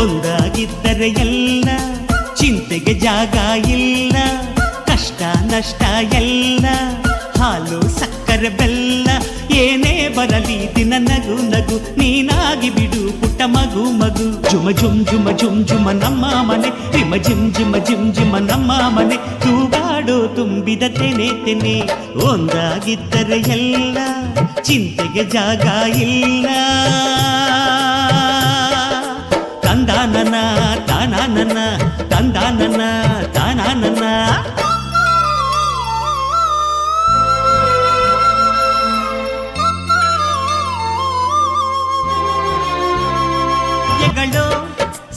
ಒಂದಾಗಿದ್ದರೆ ಎಲ್ಲ ಚಿಂತೆಗೆ ಜಾಗ ಇಲ್ಲ, ಕಷ್ಟ ನಷ್ಟ ಎಲ್ಲ ಹಾಲು ಸಕ್ಕರೆ ಬೆಲ್ಲ ಏನೇ ಬರಲಿ ದಿನ ನಗು ನಗು ನೀನಾಗಿ ಬಿಡು ಪುಟ್ಟ ಮಗು ಮಗು. ಜುಮ ಜುಮ್ ಜುಮ ಜುಮ್ ಜುಮ ನಮ್ಮ ಮನೆ, ರಿಮ ಜಿಮ್ ಜಿಮ ಜಿಮ್ ಜಿಮ ನಮ್ಮ ಮನೆ, ತೂಗಾಡೋ ತುಂಬಿದ ತೆನೆ ತೆನೆ. ಒಂದಾಗಿದ್ದರೆ ಎಲ್ಲ ಚಿಂತೆಗೆ ಜಾಗ ಇಲ್ಲ. ತಂದಾನನ ತಾನಾನನ ತಂದಾನನ ತಾನಾನನ.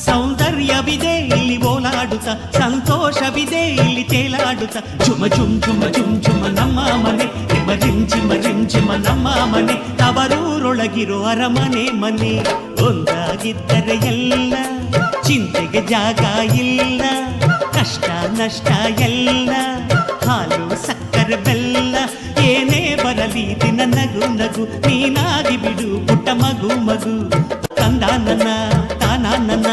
ಸೌಂದರ್ಯವಿದೆ ಇಲ್ಲಿ ಓಲಾಡುತ್ತ, ಸಂತೋಷವಿದೆ ಇಲ್ಲಿ ತೇಲಾಡುತ್ತ. ಜುಮ ಜುಮ್ ಜುಮ ಜುಮ್ ಜುಮ ನಮ್ಮ ಮನೆ, ರಿಮ ರಿಮ್ ಜಿಮ ರಿಮ್ ಜಿಮ ನಮ್ಮ ಮನೆ, ತವರೂರೊಳಗಿರೋ ಅರಮನೆ ಮನೆ. ಒಂದಾಗಿದ್ದರೆ ಎಲ್ಲ ಚಿಂತೆಗೆ ಜಾಗ ಇಲ್ಲ, ಕಷ್ಟ ನಷ್ಟ ಎಲ್ಲ ಹಾಲು ಸಕ್ಕರೆ ಬೆಲ್ಲ ಏನೇ ಬರಲಿ ದಿನ ನಗು ನಗು ನೀನಾಗಿ ಬಿಡು ಪುಟ್ಟ ಮಗು ಮಗು. ತಂದಾನನ ತಾನಾನನ